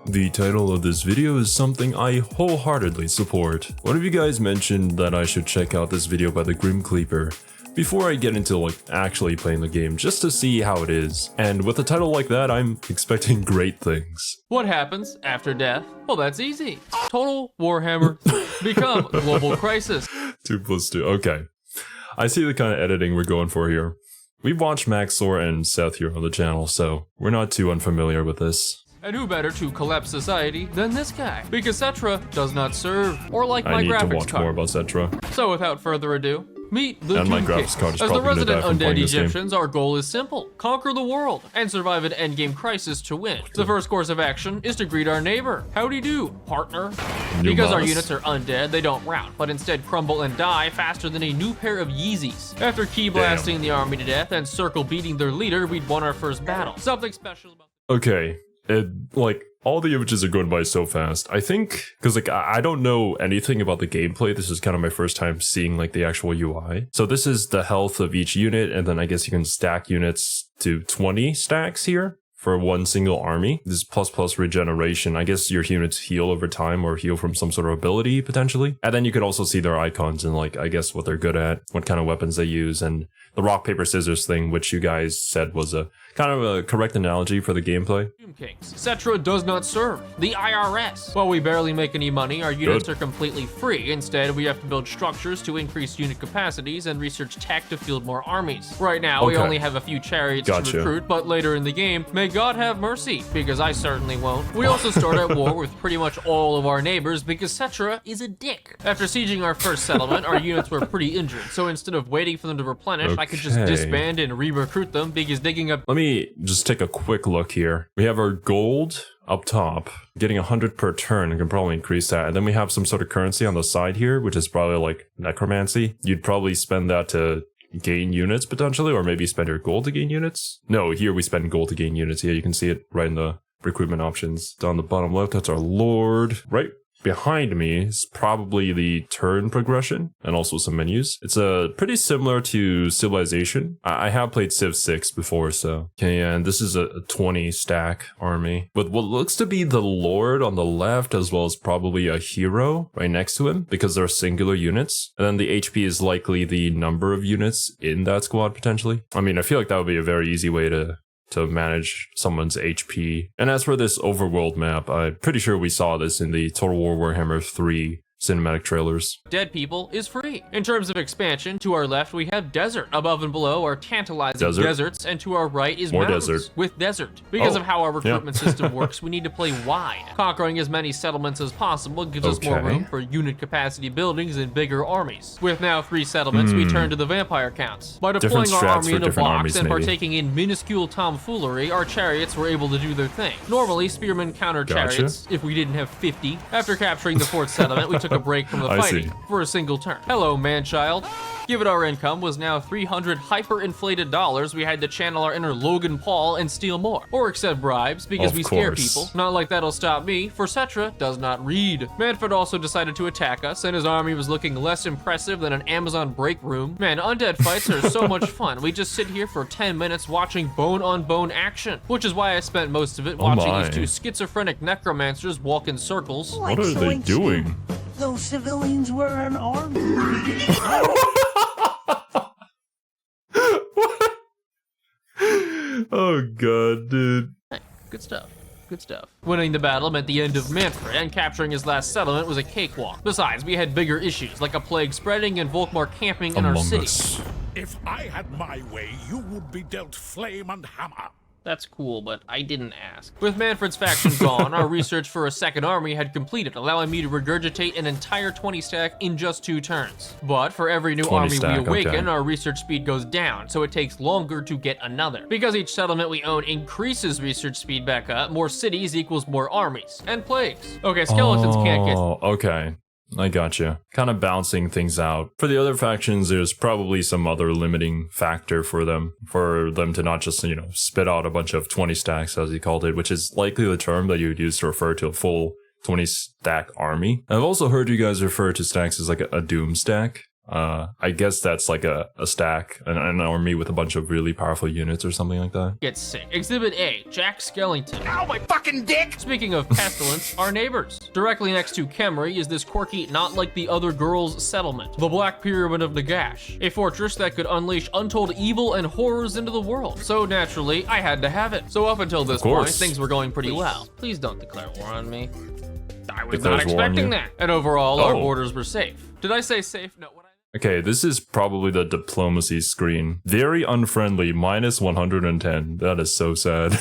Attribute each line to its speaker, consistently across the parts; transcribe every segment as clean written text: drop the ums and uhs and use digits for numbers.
Speaker 1: The title of this video is something I wholeheartedly support. One of you guys mentioned that I should check out this video by the Kleaper before I get into actually playing the game, just to see how it is. And with a title like that, I'm expecting great things.
Speaker 2: What happens after death? Well, that's easy. Total Warhammer become global crisis.
Speaker 1: 2 + 2, okay. I see the kind of editing we're going for here. We've watched Maxor and Seth here on the channel, so we're not too unfamiliar with this.
Speaker 2: And who better to collapse society than this guy? Because Cetra does not serve, or like my
Speaker 1: I need
Speaker 2: graphics
Speaker 1: to watch
Speaker 2: card.
Speaker 1: more about Cetra.
Speaker 2: So without further ado, meet the
Speaker 1: And my
Speaker 2: Tomb
Speaker 1: graphics
Speaker 2: Kings.
Speaker 1: card is
Speaker 2: As the
Speaker 1: probably gonna
Speaker 2: resident
Speaker 1: die from
Speaker 2: undead
Speaker 1: playing this game.
Speaker 2: Egyptians, our goal is simple. Conquer the world, and survive an endgame crisis to win. The first course of action is to greet our neighbor. Howdy do, partner. Because our units are undead, they don't rout, but instead crumble and die faster than a new pair of Yeezys. After key blasting the army to death and circle beating their leader, we'd won our first battle. Something special about—
Speaker 1: Okay, all the images are going by so fast. I think, because I don't know anything about the gameplay. This is kind of my first time seeing the actual UI. So this is the health of each unit, and then I guess you can stack units to 20 stacks here for one single army. This is plus regeneration. I guess your units heal over time or heal from some sort of ability potentially. And then you could also see their icons and I guess what they're good at, what kind of weapons they use, and the rock, paper, scissors thing, which you guys said was a kind of a correct analogy for the gameplay.
Speaker 2: Tomb Kings. Cetra does not serve the IRS. While we barely make any money, our units are completely free. Instead, we have to build structures to increase unit capacities and research tech to field more armies. Right now, we only have a few chariots to recruit, but later in the game, may God have mercy, because I certainly won't. We also start at war with pretty much all of our neighbors because Cetra is a dick. After sieging our first settlement, our units were pretty injured, so instead of waiting for them to replenish, I could just disband and re-recruit them because digging up—
Speaker 1: Let me just take a quick look here. We have our gold up top, getting 100 per turn. I can probably increase that. And then we have some sort of currency on the side here, which is probably necromancy. You'd probably spend that to gain units potentially, or maybe spend your gold to gain units. No, here we spend gold to gain units. Here you can see it right in the recruitment options. Down the bottom left, that's our lord. Right behind me is probably the turn progression and also some menus. It's pretty similar to Civilization. I have played Civ 6 before, so. Okay, and this is a 20 stack army with what looks to be the Lord on the left, as well as probably a hero right next to him because they're singular units. And then the HP is likely the number of units in that squad potentially. I mean, I feel like that would be a very easy way to manage someone's HP. And as for this overworld map, I'm pretty sure we saw this in the Total War Warhammer 3 cinematic trailers.
Speaker 2: Dead people is free. In terms of expansion, to our left we have desert. Above and below are tantalizing deserts, and to our right is mountains with desert. Because of how our recruitment system works, we need to play wide. Conquering as many settlements as possible gives us more room for unit capacity buildings and bigger armies. With now 3 settlements, we turn to the vampire counts. By deploying our army in a box and partaking in minuscule tomfoolery, our chariots were able to do their thing. Normally, spearmen counter chariots if we didn't have 50. After capturing the 4th settlement, we took a break from the fighting for a single turn. Hello, man-child. Given our income was now 300 hyper-inflated dollars, we had to channel our inner Logan Paul and steal more. Or accept bribes, because we scare people. Not like that'll stop me, for Cetra does not read. Manfred also decided to attack us, and his army was looking less impressive than an Amazon break room. Man, undead fights are so much fun. We just sit here for 10 minutes watching bone-on-bone action, which is why I spent most of it watching these 2 schizophrenic necromancers walk in circles.
Speaker 1: What are they doing?
Speaker 3: Those civilians were unarmed.
Speaker 1: Oh god, dude.
Speaker 2: Hey, good stuff. Good stuff. Winning the battle meant the end of Manfred, and capturing his last settlement was a cakewalk. Besides, we had bigger issues, like a plague spreading and Volkmar camping in our city.
Speaker 4: If I had my way, you would be dealt flame and hammer.
Speaker 2: That's cool, but I didn't ask. With Manfred's faction gone, our research for a second army had completed, allowing me to regurgitate an entire 20 stack in just 2 turns. But for every new army we awaken, our research speed goes down, so it takes longer to get another. Because each settlement we own increases research speed back up, more cities equals more armies. And plagues. Okay, skeletons can't get—
Speaker 1: okay. I gotcha. Kind of balancing things out. For the other factions, there's probably some other limiting factor for them to not just, spit out a bunch of 20 stacks, as he called it, which is likely the term that you would use to refer to a full 20 stack army. I've also heard you guys refer to stacks as like a doom stack. I guess that's like a stack, an army with a bunch of really powerful units or something like that.
Speaker 2: Get sick. Exhibit A, Jack Skellington.
Speaker 4: Ow, my fucking dick!
Speaker 2: Speaking of pestilence, our neighbors. Directly next to Kemri is this quirky, not like the other girls settlement, the Black Pyramid of Nagash, a fortress that could unleash untold evil and horrors into the world. So naturally, I had to have it. So up until this point, things were going pretty well. Please don't declare war on me. I was not expecting that. And overall, our borders were safe. Did I say safe? No.
Speaker 1: Okay, this is probably the diplomacy screen. Very unfriendly, minus 110. That is so sad.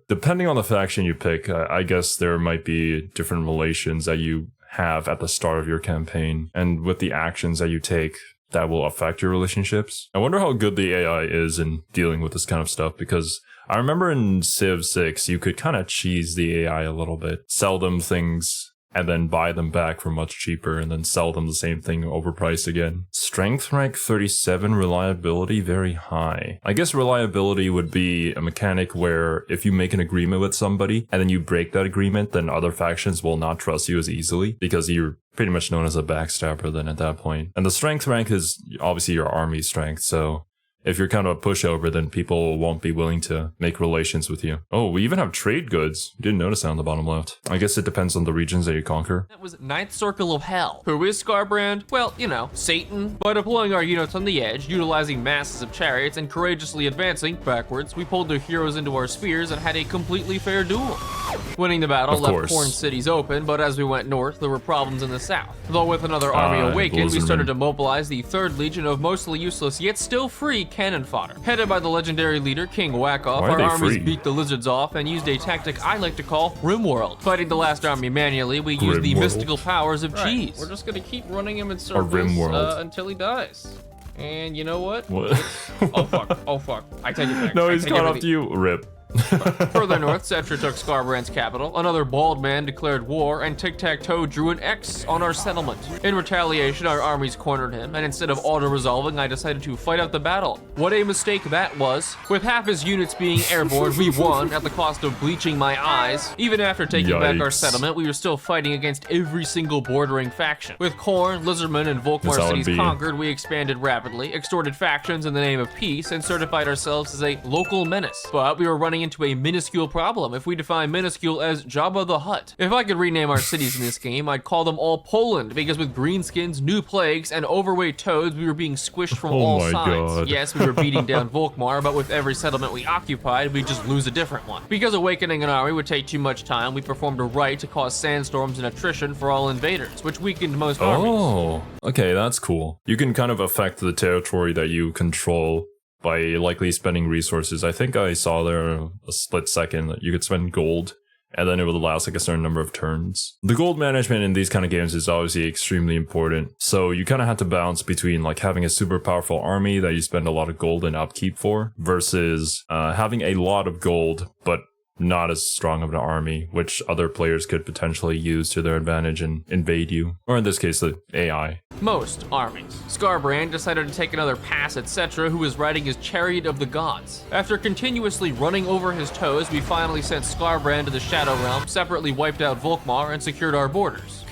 Speaker 1: Depending on the faction you pick, I guess there might be different relations that you have at the start of your campaign. And with the actions that you take, that will affect your relationships. I wonder how good the AI is in dealing with this kind of stuff, because I remember in Civ 6, you could kind of cheese the AI a little bit. Sell them things and then buy them back for much cheaper and then sell them the same thing overpriced again. Strength rank 37, reliability very high. I guess reliability would be a mechanic where if you make an agreement with somebody and then you break that agreement, then other factions will not trust you as easily because you're pretty much known as a backstabber then at that point. And the strength rank is obviously your army strength, so if you're kind of a pushover, then people won't be willing to make relations with you. Oh, we even have trade goods. Didn't notice that on the bottom left. I guess it depends on the regions that you conquer.
Speaker 2: That was Ninth Circle of Hell. Who is Scarbrand? Well, you know, Satan. By deploying our units on the edge, utilizing masses of chariots, and courageously advancing backwards, we pulled their heroes into our spears and had a completely fair duel. Winning the battle left Corn cities open, but as we went north, there were problems in the south. Though with another army awakened, we started to mobilize the 3rd Legion of mostly useless yet still free cannon fodder. Headed by the legendary leader King Wackoff, our armies beat the lizards off and used a tactic I like to call Rimworld. Fighting the last army manually, we used the mystical powers of cheese. We're just gonna keep running him in circles until he dies. And you know what? Oh fuck, oh fuck. I take it back.
Speaker 1: No, he's caught up to you. Rip.
Speaker 2: Further north, Cetra took Scarbrand's capital, another bald man declared war, and Tic-Tac-Toe drew an X on our settlement. In retaliation, our armies cornered him, and instead of auto-resolving, I decided to fight out the battle. What a mistake that was. With half his units being airborne, we won at the cost of bleaching my eyes. Even after taking back our settlement, we were still fighting against every single bordering faction. With Khorne, Lizardman, and Volkmar cities conquered, we expanded rapidly, extorted factions in the name of peace, and certified ourselves as a local menace. But we were running into a minuscule problem if we define minuscule as Jabba the Hutt. If I could rename our cities in this game, I'd call them all Poland, because with greenskins, new plagues, and overweight toads, we were being squished from all sides. God. Yes, we were beating down Volkmar, but with every settlement we occupied, we'd just lose a different one. Because awakening an army would take too much time, we performed a rite to cause sandstorms and attrition for all invaders, which weakened most armies.
Speaker 1: Oh, okay, that's cool. You can kind of affect the territory that you control by likely spending resources. I think I saw there a split second that you could spend gold and then it would last like a certain number of turns. The gold management in these kind of games is obviously extremely important. So you kind of have to balance between like having a super powerful army that you spend a lot of gold and upkeep for versus having a lot of gold but not as strong of an army, which other players could potentially use to their advantage and invade you. Or in this case, the AI.
Speaker 2: Most armies. Scarbrand decided to take another pass at Cetra, who was riding his Chariot of the Gods. After continuously running over his toes, we finally sent Scarbrand to the Shadow Realm, separately wiped out Volkmar, and secured our borders.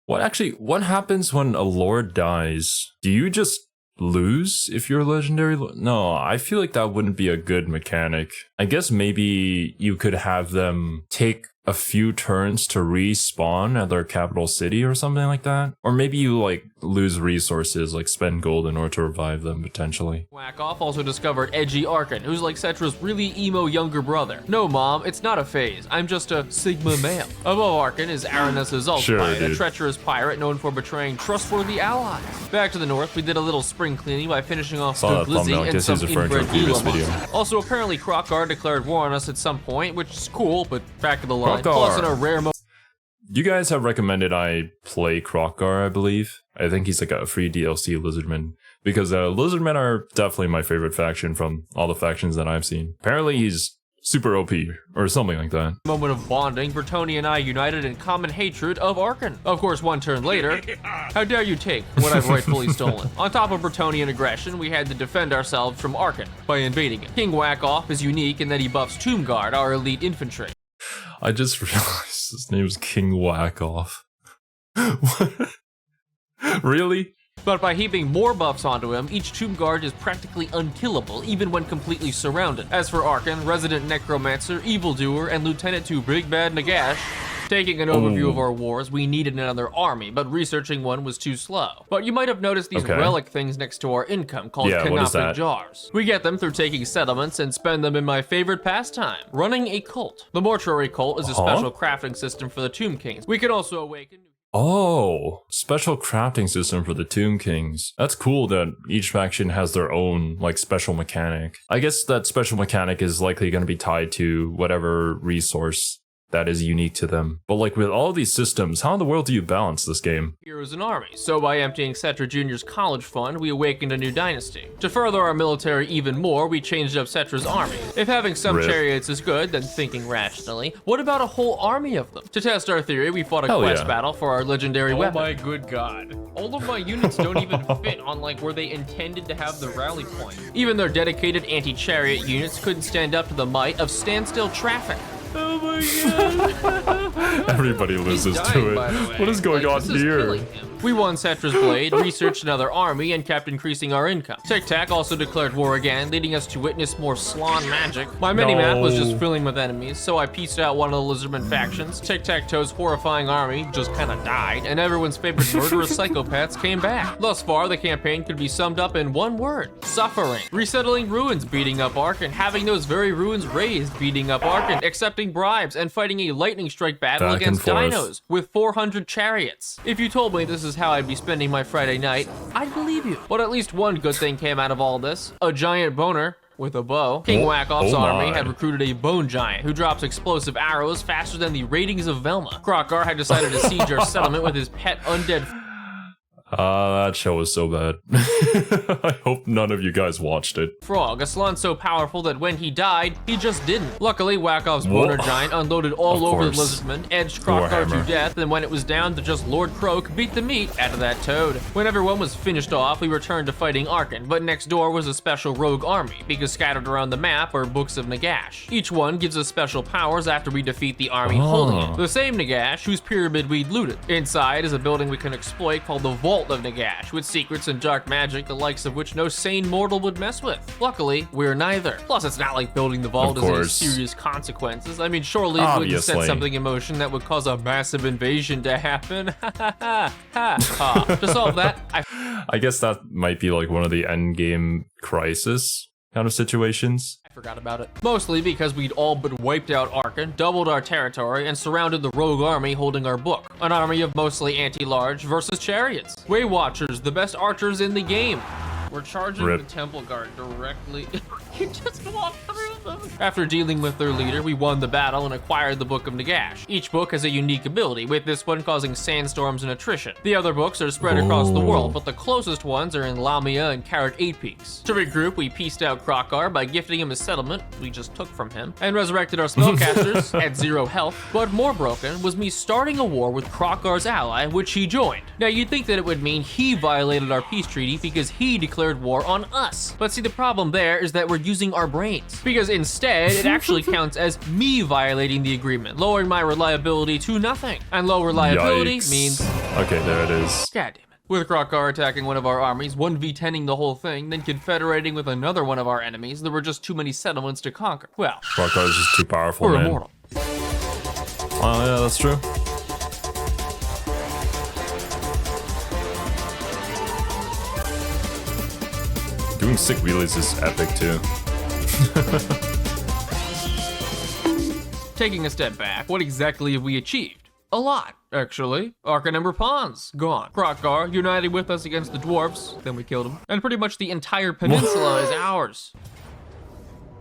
Speaker 1: What happens when a lord dies? Do you just lose if you're a legendary? No, I feel like that wouldn't be a good mechanic. I guess maybe you could have them take a few turns to respawn at their capital city or something like that. Or maybe you like lose resources, like spend gold in order to revive them potentially.
Speaker 2: Wackoff also discovered Edgy Arkan, who's like Cetra's really emo younger brother. No mom, it's not a phase, I'm just a Sigma male. Above Arkan is Aranus Azultspine, a treacherous pirate known for betraying trustworthy allies. Back to the north, we did a little spring cleaning by finishing off Glizzy and some inbred Gila. Also apparently Krokar declared war on us at some point, which is cool, but back to the line. Plus in a rare
Speaker 1: you guys have recommended I play Krokar, I believe. I think he's like a free DLC Lizardman. Because Lizardmen are definitely my favorite faction from all the factions that I've seen. Apparently he's super OP, or something like that.
Speaker 2: Moment of bonding, Bertoni and I united in common hatred of Arkan. Of course, one turn later, how dare you take what I've rightfully stolen? On top of Bertonian aggression, we had to defend ourselves from Arkan by invading it. King Wackoff is unique in that he buffs Tomb Guard, our elite infantry.
Speaker 1: I just realized his name is King Wackoff. Really?
Speaker 2: But by heaping more buffs onto him, each Tomb Guard is practically unkillable, even when completely surrounded. As for Arkan, Resident Necromancer, Evildoer, and Lieutenant to Big Bad Nagash, taking an overview of our wars, we needed another army, but researching one was too slow. But you might have noticed these relic things next to our income called canopic jars. We get them through taking settlements and spend them in my favorite pastime, running a cult. The mortuary cult is a special crafting system for the Tomb Kings. We can also awaken...
Speaker 1: Oh, special crafting system for the Tomb Kings. That's cool that each faction has their own, like, special mechanic. I guess that special mechanic is likely going to be tied to whatever resource that is unique to them. But like with all these systems, how in the world do you balance this game?
Speaker 2: Heroes and armies. So by emptying Cetra Jr.'s college fund, we awakened a new dynasty. To further our military even more, we changed up Cetra's army. If having some chariots is good, then thinking rationally, what about a whole army of them? To test our theory, we fought a quest battle for our legendary weapon. Oh my good god. All of my units don't even fit on like where they intended to have the rally point. Even their dedicated anti-chariot units couldn't stand up to the might of standstill traffic. Oh my god.
Speaker 1: Everybody loses to it. What is going on here?
Speaker 2: We won Cetra's Blade, researched another army, and kept increasing our income. Tic-Tac also declared war again, leading us to witness more Slon magic. My mini-map was just filling with enemies, so I pieced out one of the Lizardman factions. Tic-Tac-Toe's horrifying army just kinda died, and everyone's favorite murderous psychopaths came back. Thus far, the campaign could be summed up in one word: suffering. Resettling ruins, beating up Ark, and having those very ruins razed, beating up Ark, and accepting bribes, and fighting a lightning strike battle against dinos with 400 chariots. If you told me this is how I'd be spending my Friday night, I'd believe you. But at least one good thing came out of all this: a giant boner with a bow. King Wackoff's army had recruited a bone giant who drops explosive arrows faster than the ratings of Velma. Krokar had decided to siege our settlement with his pet undead
Speaker 1: that show was so bad. I hope none of you guys watched it.
Speaker 2: Frog, a Slon so powerful that when he died, he just didn't. Luckily, Wackoff's boner giant unloaded all over the Lizardman, edged Krokar to death, and when it was down to just Lord Croak, beat the meat out of that toad. When everyone was finished off, we returned to fighting Arkan, but next door was a special rogue army, because scattered around the map are books of Nagash. Each one gives us special powers after we defeat the army holding it. The same Nagash whose pyramid we'd looted. Inside is a building we can exploit called the Vault of Nagash, with secrets and dark magic, the likes of which no sane mortal would mess with. Luckily, we're neither. Plus, it's not like building the vault has any serious consequences. I mean, surely it wouldn't set something in motion that would cause a massive invasion to happen. To solve that,
Speaker 1: I guess that might be like one of the endgame crisis kind of situations.
Speaker 2: I forgot about it. Mostly because we'd all but wiped out Arkan, doubled our territory, and surrounded the rogue army holding our book. An army of mostly anti-large versus chariots. Way Watchers, the best archers in the game. We're charging the Temple Guard directly. You just walk through them. After dealing with their leader, we won the battle and acquired the Book of Nagash. Each book has a unique ability, with this one causing sandstorms and attrition. The other books are spread across the world, but the closest ones are in Lamia and Karat 8 Peaks. To regroup, we pieced out Krokar by gifting him a settlement we just took from him, and resurrected our spellcasters at 0 health. But more broken was me starting a war with Krokar's ally, which he joined. Now you'd think that it would mean he violated our peace treaty because he declared war on us. But see, the problem there is that we're using our brains, because instead it actually counts as me violating the agreement, lowering my reliability to nothing. And low reliability means...
Speaker 1: Okay, there it is.
Speaker 2: God damn it. With Krokar attacking one of our armies, 1v10ing the whole thing, then confederating with another one of our enemies, there were just too many settlements to conquer. Well,
Speaker 1: Krokar is just too powerful,
Speaker 2: we're
Speaker 1: man.
Speaker 2: immortal.
Speaker 1: Oh yeah, that's true. Doing sick wheelies is epic too.
Speaker 2: Taking a step back, what exactly have we achieved? A lot, actually. Arkan Ember Pawns, gone. Krokar united with us against the dwarves, then we killed him. And pretty much the entire peninsula is ours.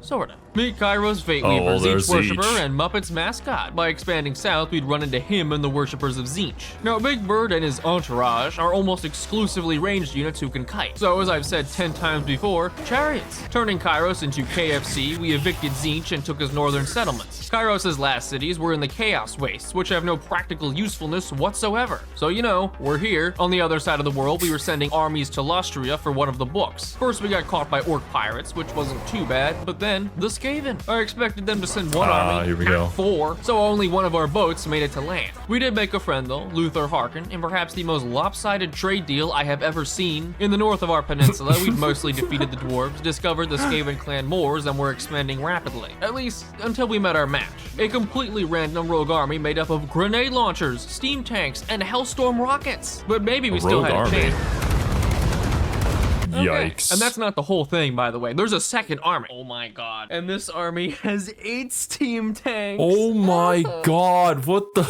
Speaker 2: Sorta. Meet Kairos Fate Weavers, Tzeentch Worshipper, and Muppet's mascot. By expanding south, we'd run into him and the worshippers of Tzeentch. Now, Big Bird and his entourage are almost exclusively ranged units who can kite. So, as I've said 10 times before, chariots. Turning Kairos into KFC, we evicted Tzeentch and took his northern settlements. Kairos' last cities were in the Chaos Wastes, which have no practical usefulness whatsoever. So, you know, we're here. On the other side of the world, we were sending armies to Lustria for one of the books. First, we got caught by orc pirates, which wasn't too bad, but then, the scale Skaven. I expected them to send one army,
Speaker 1: here we
Speaker 2: not
Speaker 1: go.
Speaker 2: 4, so only one of our boats made it to land. We did make a friend though, Luther Harkin, in perhaps the most lopsided trade deal I have ever seen. In the north of our peninsula, we'd mostly defeated the dwarves, discovered the Skaven clan moors, and were expanding rapidly. At least, until we met our match. A completely random rogue army made up of grenade launchers, steam tanks, and Hellstorm rockets. But maybe we still had a chance. Okay.
Speaker 1: Yikes.
Speaker 2: And that's not the whole thing, by the way. There's a second army. Oh my god. And this army has 8 steam tanks.
Speaker 1: Oh my god, what the...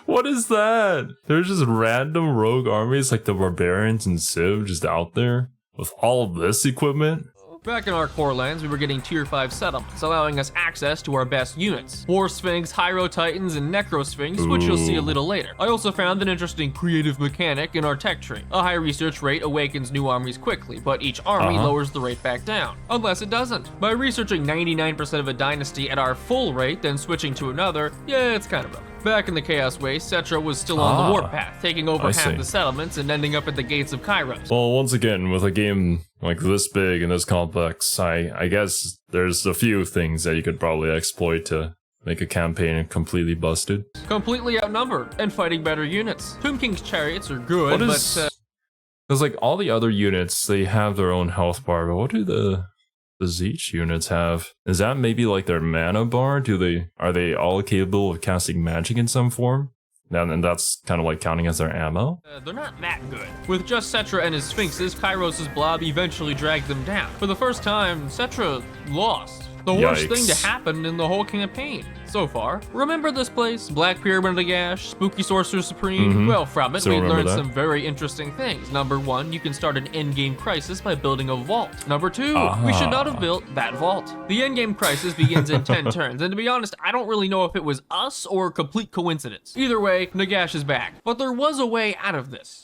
Speaker 1: What is that? There's just random rogue armies like the barbarians and Civ just out there with all of this equipment.
Speaker 2: Back in our core lands, we were getting tier 5 settlements, allowing us access to our best units. War Sphinx, Hyro Titans, and Necro Sphinx, which you'll see a little later. I also found an interesting creative mechanic in our tech tree. A high research rate awakens new armies quickly, but each army lowers the rate back down. Unless it doesn't. By researching 99% of a dynasty at our full rate, then switching to another, yeah, it's kind of rough. Back in the Chaos Waste, Cetra was still on the warpath, taking over half the settlements and ending up at the gates of Kairos.
Speaker 1: Well, once again, with a game like this big and this complex, I guess there's a few things that you could probably exploit to make a campaign completely busted.
Speaker 2: Completely outnumbered and fighting better units. Tomb King's chariots are good, but
Speaker 1: because like all the other units, they have their own health bar, but what do the Zeech units have? Is that maybe like their mana bar? Are they all capable of casting magic in some form? And that's kind of like counting as their ammo?
Speaker 2: They're not that good. With just Cetra and his Sphinxes, Kairos' blob eventually dragged them down. For the first time, Cetra lost. The worst thing to happen in the whole campaign so far. Remember this place? Black Pyramid of the Gash, Spooky Sorcerer Supreme? Well, from it, we learned some very interesting things. Number 1, you can start an endgame crisis by building a vault. Number 2, we should not have built that vault. The endgame crisis begins in 10 turns, and to be honest, I don't really know if it was us or a complete coincidence. Either way, Nagash is back. But there was a way out of this.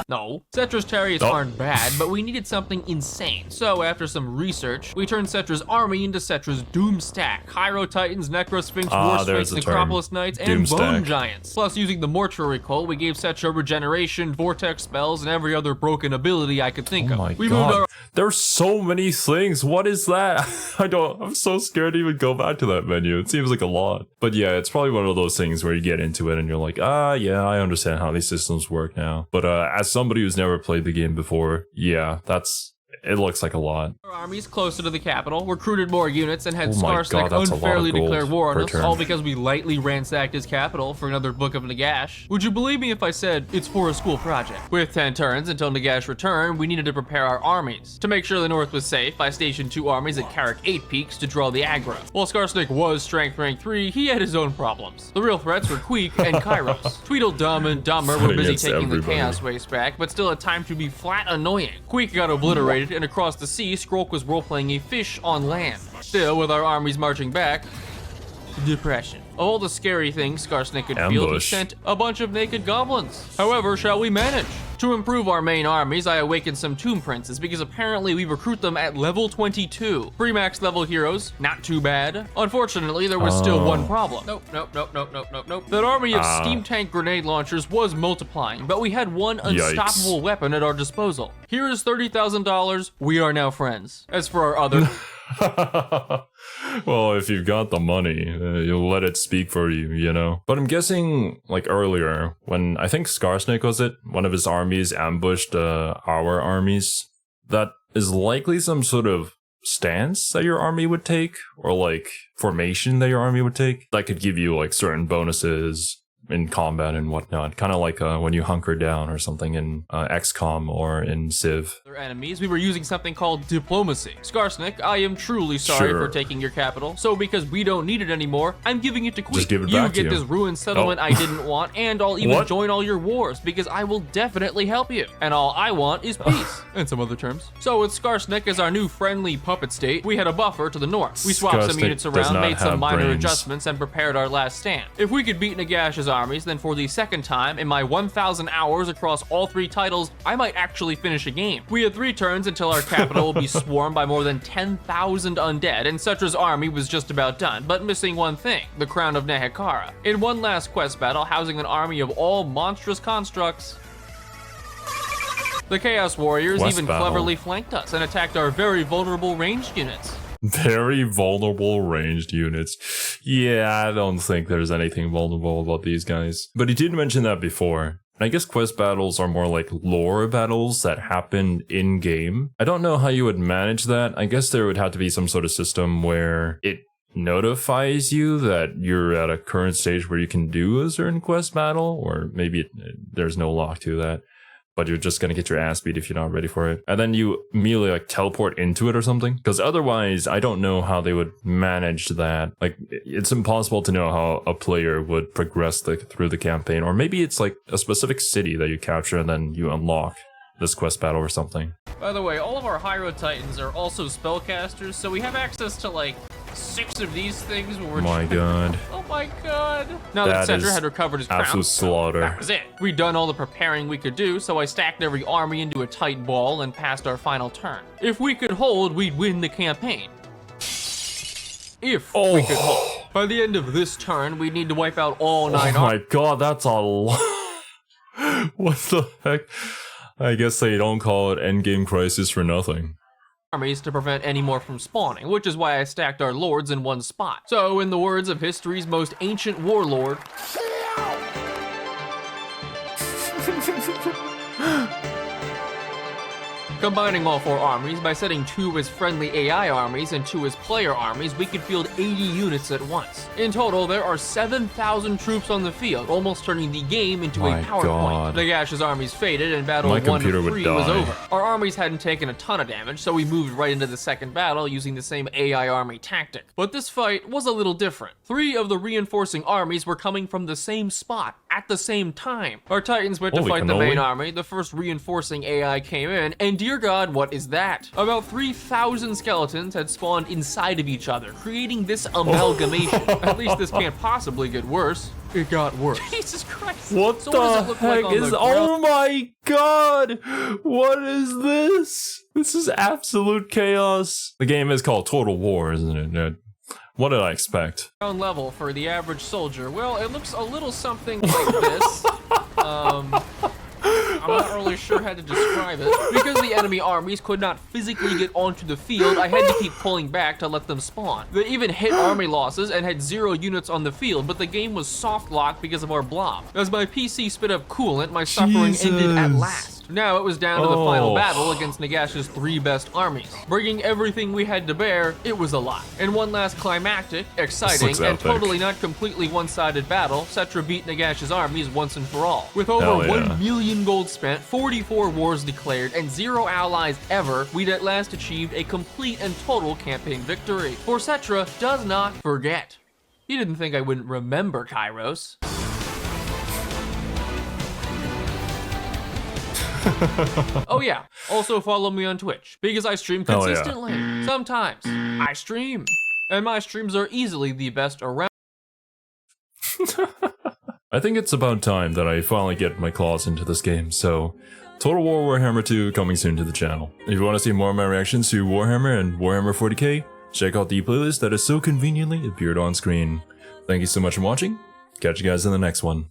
Speaker 2: No, Cetra's chariots aren't bad, but we needed something insane. So after some research, we turned Cetra's army into Cetra's Doom Stack. Hyro Titans, Necro Sphinx, War Sphinx, Necropolis Knights, and Bone Giants. Plus, using the Mortuary Cult, we gave Cetra regeneration, vortex spells, and every other broken ability I could think of.
Speaker 1: Oh my god, there's so many things. What is that? I'm so scared to even go back to that menu. It seems like a lot. But yeah, it's probably one of those things where you get into it and you're like, yeah, I understand how these systems work now. But as somebody who's never played the game before, yeah, it looks like a lot.
Speaker 2: Our armies closer to the capital, recruited more units, and had Skarsnik unfairly declare war on us, all because we lightly ransacked his capital for another Book of Nagash. Would you believe me if I said it's for a school project? With 10 turns until Nagash returned, we needed to prepare our armies. To make sure the north was safe, I stationed 2 armies at Carrick 8 Peaks to draw the aggro. While Skarsnik was strength rank 3, he had his own problems. The real threats were Queek and Kairos. Tweedledum and Dumber were busy taking the Chaos Waste back, but still had time to be flat annoying. Queek got obliterated, and across the sea, Skrolk was role-playing a fish on land. Still, with our armies marching back, depression. Of all the scary things Skarsnik could feel, he sent a bunch of naked goblins. However, shall we manage? To improve our main armies, I awakened some Tomb Princes because apparently we recruit them at level 22. Pre-max level heroes, not too bad. Unfortunately, there was still one problem. Nope. That army of steam tank grenade launchers was multiplying, but we had one unstoppable weapon at our disposal. Here is $30,000. We are now friends. As for our other...
Speaker 1: Well, if you've got the money, you'll let it speak for you, you know? But I'm guessing, like earlier, when I think Skarsnik was it, one of his armies ambushed our armies, that is likely some sort of stance that your army would take, or like formation that your army would take, that could give you like certain bonuses in combat and whatnot, kind of like when you hunker down or something in XCOM or in Civ.
Speaker 2: Their enemies, we were using something called diplomacy. Skarsnik, I am truly sorry for taking your capital, so because we don't need it anymore, I'm giving it to Queek.
Speaker 1: Just give it back to you.
Speaker 2: You get this ruined settlement I didn't want, and I'll even join all your wars, because I will definitely help you. And all I want is peace, in some other terms. So with Skarsnik as our new friendly puppet state, we had a buffer to the north. We swapped some units around, made some minor adjustments, and prepared our last stand. If we could beat Nagash's armies, then for the second time in my 1,000 hours across all 3 titles, I might actually finish a game. We had 3 turns until our capital will be swarmed by more than 10,000 undead, and Cetra's army was just about done, but missing one thing, the Crown of Nehekara. In one last quest battle, housing an army of all monstrous constructs, the Chaos Warriors cleverly flanked us and attacked our very vulnerable ranged units.
Speaker 1: Very vulnerable ranged units. Yeah, I don't think there's anything vulnerable about these guys. But he did mention that before. I guess quest battles are more like lore battles that happen in-game. I don't know how you would manage that. I guess there would have to be some sort of system where it notifies you that you're at a current stage where you can do a certain quest battle, or maybe there's no lock to that, but you're just gonna get your ass beat if you're not ready for it. And then you immediately like teleport into it or something. Because otherwise, I don't know how they would manage that. Like, it's impossible to know how a player would progress through the campaign. Or maybe it's like a specific city that you capture and then you unlock this quest battle or something.
Speaker 2: By the way, all of our Hero Titans are also spellcasters, so we have access to like 6 of these things when we're
Speaker 1: God.
Speaker 2: Oh my god. Now that Cedra had recovered his crown,
Speaker 1: absolute slaughter.
Speaker 2: That was it. We'd done all the preparing we could do, so I stacked every army into a tight ball and passed our final turn. If we could hold, we'd win the campaign. If we could hold. By the end of this turn, we'd need to wipe out all 9
Speaker 1: Oh my god, that's a lot. What the heck? I guess they don't call it endgame crisis for nothing.
Speaker 2: Armies to prevent any more from spawning, which is why I stacked our lords in one spot. So, in the words of history's most ancient warlord, combining all 4 armies by setting 2 as friendly AI armies and 2 as player armies, we could field 80 units at once. In total, there are 7,000 troops on the field, almost turning the game into a PowerPoint. Nagash's armies faded and battle 1 of 3 was over. Our armies hadn't taken a ton of damage, so we moved right into the second battle using the same AI army tactic. But this fight was a little different. 3 of the reinforcing armies were coming from the same spot at the same time. Our Titans went to fight the main army, the first reinforcing AI came in, and dear god, what is that? About 3,000 skeletons had spawned inside of each other, creating this amalgamation. At least this can't possibly get worse. It got worse. Jesus Christ.
Speaker 1: What the heck is... Oh my god! What is this? This is absolute chaos. The game is called Total War, isn't it, Ned? What did I expect?
Speaker 2: Ground level for the average soldier. Well, it looks a little something like this. I'm not really sure how to describe it. Because the enemy armies could not physically get onto the field, I had to keep pulling back to let them spawn. They even hit army losses and had 0 units on the field, but the game was soft locked because of our blob. As my PC spit up coolant, my suffering ended at last. Now it was down to the final battle against Nagash's 3 best armies. Bringing everything we had to bear, it was a lot. In one last climactic, exciting, and totally not completely one-sided battle, Cetra beat Nagash's armies once and for all. With over 1 million gold spent, 44 wars declared, and 0 allies ever, we'd at last achieved a complete and total campaign victory. For Cetra does not forget. You didn't think I wouldn't remember Kairos. Oh yeah, also follow me on Twitch, because I stream consistently. Sometimes, I stream. And my streams are easily the best around.
Speaker 1: I think it's about time that I finally get my claws into this game, so... Total War Warhammer 2 coming soon to the channel. If you want to see more of my reactions to Warhammer and Warhammer 40k, check out the playlist that is so conveniently appeared on screen. Thank you so much for watching. Catch you guys in the next one.